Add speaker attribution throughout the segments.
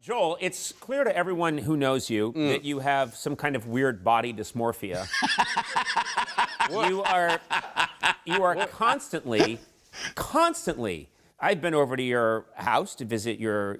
Speaker 1: Joel, it's clear to everyone who knows you that you have some kind of weird body dysmorphia. you are constantly. I've been over to your house to visit your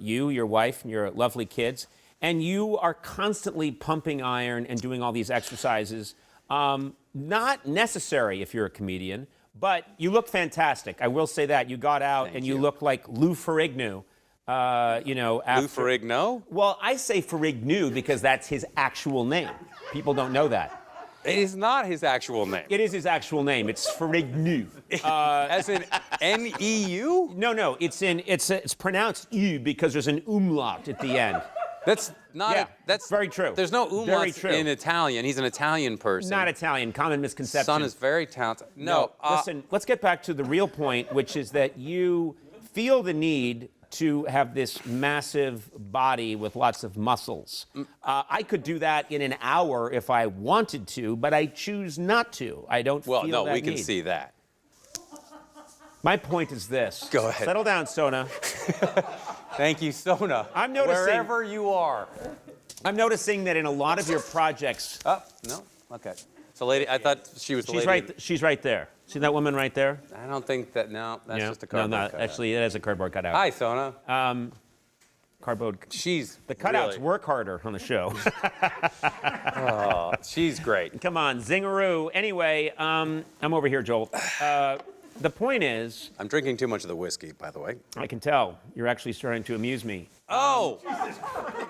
Speaker 1: wife, and your lovely kids, and you are constantly pumping iron and doing all these exercises. Not necessary if you're a comedian, but you look fantastic. I will say that. You got out and you look like Lou Ferrigno. After,
Speaker 2: Lou Ferrigno?
Speaker 1: Well, I say Ferrigno because that's his actual name. People don't know that.
Speaker 2: It is not his actual name.
Speaker 1: It is his actual name. It's Ferrigno.
Speaker 2: As in N-E-U?
Speaker 1: No. It's pronounced U because there's an umlaut at the end.
Speaker 2: That's not.
Speaker 1: Yeah,
Speaker 2: That's
Speaker 1: very true.
Speaker 2: There's no umlaut
Speaker 1: Very true.
Speaker 2: in Italian. He's an Italian person.
Speaker 1: Not Italian. Common misconception.
Speaker 2: Son is very talented. No.
Speaker 1: Listen. Let's get back to the real point, which is that you feel the need to have this massive body with lots of muscles. I could do that in an hour if I wanted to, but I choose not to. I don't feel that need.
Speaker 2: Well, no, we can see that.
Speaker 1: My point is this.
Speaker 2: Go ahead.
Speaker 1: Settle down, Sona.
Speaker 2: Thank you, Sona.
Speaker 1: I'm noticing.
Speaker 2: Wherever you are.
Speaker 1: I'm noticing that in a lot of your projects.
Speaker 2: Oh, no? Okay. So, lady, I thought she was the lady.
Speaker 1: She's right there. See that woman right there?
Speaker 2: I don't think that, no, that's just a cardboard cutout.
Speaker 1: Actually, it is a cardboard cutout.
Speaker 2: Hi, Sona.
Speaker 1: Cardboard.
Speaker 2: The
Speaker 1: cutouts work harder on the show.
Speaker 2: Oh, she's great.
Speaker 1: Come on, zingaroo. Anyway, I'm over here, Joel. The point is...
Speaker 2: I'm drinking too much of the whiskey, by the way.
Speaker 1: I can tell. You're actually starting to amuse me.
Speaker 2: Oh!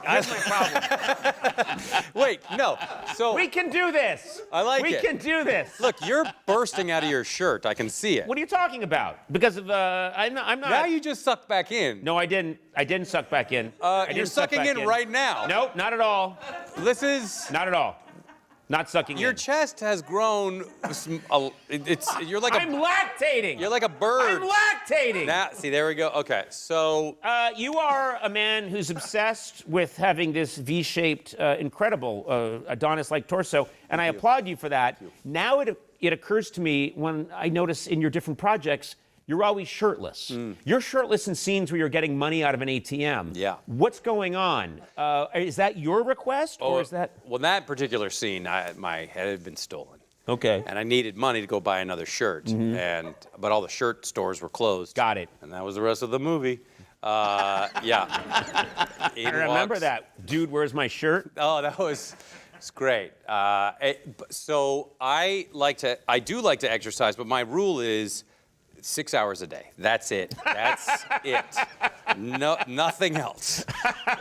Speaker 1: That's my problem.
Speaker 2: Wait, no. So
Speaker 1: We can do this.
Speaker 2: I like
Speaker 1: it. We can do this.
Speaker 2: Look, you're bursting out of your shirt. I can see it.
Speaker 1: What are you talking about? Because of I'm not.
Speaker 2: Now you just sucked back in.
Speaker 1: No, I didn't. I didn't suck back in.
Speaker 2: You're sucking in right now.
Speaker 1: Nope, not at all.
Speaker 2: This is
Speaker 1: not at all. Not sucking
Speaker 2: Your
Speaker 1: in.
Speaker 2: chest has grown. You're like
Speaker 1: I'm lactating.
Speaker 2: You're like a bird.
Speaker 1: I'm lactating.
Speaker 2: Now, see, there we go. Okay, so
Speaker 1: you are a man who's obsessed with having this V-shaped, incredible Adonis-like torso, and I applaud you for that. Now it occurs to me when I notice in your different projects, you're always shirtless. You're shirtless in scenes where you're getting money out of an ATM.
Speaker 2: Yeah.
Speaker 1: What's going on? Is that your request, or is that?
Speaker 2: Well, that particular scene, my head had been stolen.
Speaker 1: Okay.
Speaker 2: And I needed money to go buy another shirt, but all the shirt stores were closed.
Speaker 1: Got it.
Speaker 2: And that was the rest of the movie. Yeah.
Speaker 1: I remember that. Dude, where's my shirt?
Speaker 2: Oh, that was. It's great. So I do like to exercise, but my rule is 6 hours a day. That's it. That's it. No, nothing else.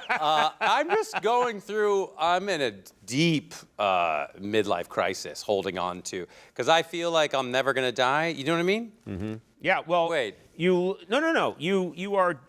Speaker 2: I'm just going through. I'm in a deep midlife crisis, holding on to, because I feel like I'm never gonna die. You know what I mean? Mm-hmm.
Speaker 1: Yeah. Well,
Speaker 2: wait.
Speaker 1: No. You are.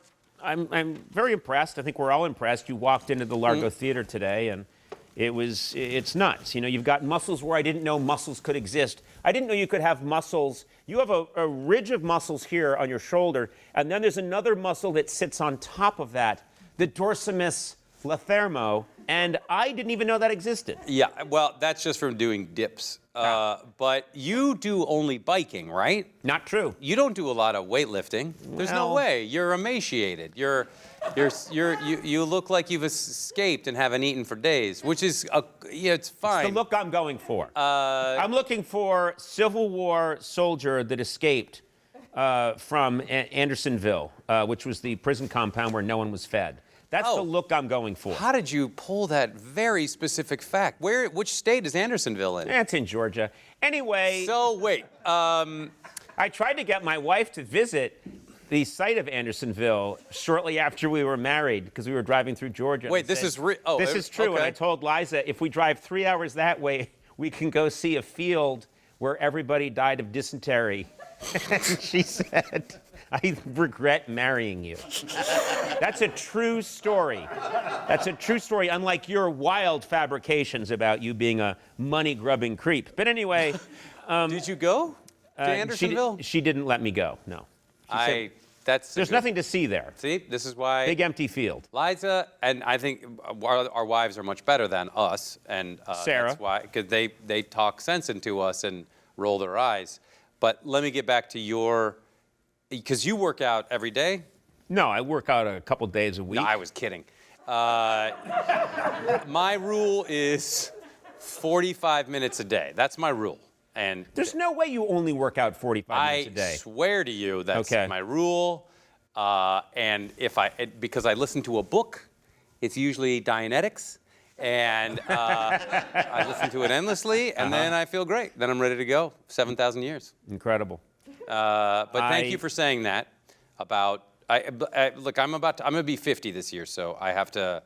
Speaker 1: I'm very impressed. I think we're all impressed. You walked into the Largo Theater today, and it's nuts. You know, you've got muscles where I didn't know muscles could exist. I didn't know you could have muscles. You have a ridge of muscles here on your shoulder, and then there's another muscle that sits on top of that, the dorsimus lathermo, and I didn't even know that existed.
Speaker 2: Yeah, well, that's just from doing dips. But you do only biking, right?
Speaker 1: Not true.
Speaker 2: You don't do a lot of weightlifting. There's no way. You're emaciated. You look like you've escaped and haven't eaten for days, which is, it's fine.
Speaker 1: It's the look I'm going for. I'm looking for Civil War soldier that escaped from Andersonville, which was the prison compound where no one was fed. That's the look I'm going for.
Speaker 2: How did you pull that very specific fact? Which state is Andersonville in?
Speaker 1: It's in Georgia. Anyway.
Speaker 2: So, wait.
Speaker 1: I tried to get my wife to visit the site of Andersonville shortly after we were married because we were driving through Georgia.
Speaker 2: Wait, this is
Speaker 1: this is true.
Speaker 2: Okay.
Speaker 1: And I told Liza, if we drive 3 hours that way, we can go see a field where everybody died of dysentery. And she said, I regret marrying you. That's a true story. That's a true story, unlike your wild fabrications about you being a money-grubbing creep. But anyway...
Speaker 2: Did you go to Andersonville?
Speaker 1: She didn't let me go, no. There's nothing to see there.
Speaker 2: See, this is why...
Speaker 1: Big empty field.
Speaker 2: Liza, and I think our wives are much better than us, and
Speaker 1: Sarah.
Speaker 2: That's why, because they talk sense into us and roll their eyes. But let me get back to because you work out every day?
Speaker 1: No, I work out a couple days a week.
Speaker 2: No, I was kidding. My rule is 45 minutes a day. That's my rule. And
Speaker 1: There's no way you only work out 45 minutes a day.
Speaker 2: I swear to you, that's
Speaker 1: Okay.
Speaker 2: my rule. And because I listen to a book, it's usually Dianetics. And I listen to it endlessly, and then I feel great. Then I'm ready to go. 7,000 years.
Speaker 1: Incredible.
Speaker 2: But thank you for saying that about. Look, I'm gonna be 50 this year, so I have to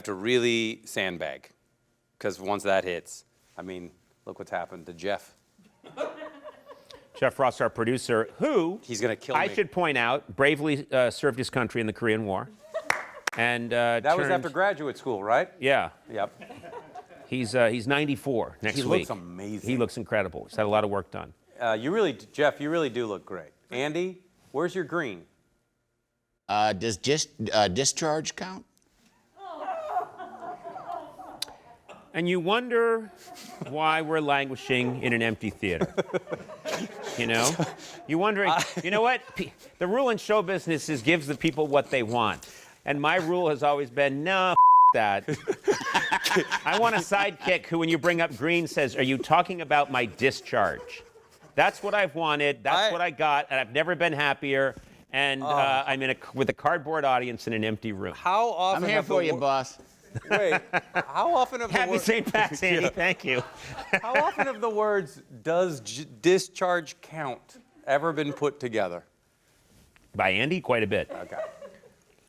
Speaker 2: really sandbag, because once that hits, I mean, look what's happened to Jeff.
Speaker 1: Jeff Ross, our producer, who
Speaker 2: He's gonna kill me.
Speaker 1: I should point out, bravely served his country in the Korean War. And
Speaker 2: That was after graduate school, right?
Speaker 1: Yeah.
Speaker 2: Yep.
Speaker 1: He's 94 next
Speaker 2: He
Speaker 1: week.
Speaker 2: looks amazing.
Speaker 1: He looks incredible. He's had a lot of work done.
Speaker 2: Jeff, you really do look great. Andy, where's your green?
Speaker 3: Does discharge count?
Speaker 1: And you wonder why we're languishing in an empty theater. You know? You're wondering, you know what? The rule in show business is gives the people what they want. And my rule has always been, no, that. I want a sidekick who, when you bring up green, says, are you talking about my discharge? That's what I've wanted. That's what I got. And I've never been happier. And I'm with a cardboard audience in an empty room.
Speaker 2: How often?
Speaker 3: I'm here for you, boss.
Speaker 2: Wait, how often of the
Speaker 1: Happy St. Pat's, Andy. Thank you.
Speaker 2: How often have the words "does discharge count" ever been put together?
Speaker 1: By Andy, quite a bit.
Speaker 2: Okay.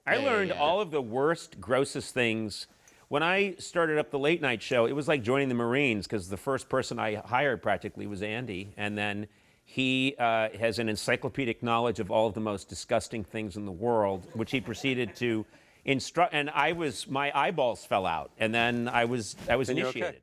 Speaker 1: I learned all of the worst, grossest things. When I started up the late night show, it was like joining the Marines, because the first person I hired practically was Andy. And then he has an encyclopedic knowledge of all of the most disgusting things in the world, which he proceeded to instruct. And my eyeballs fell out. And then I was
Speaker 2: Then you're okay.
Speaker 1: initiated.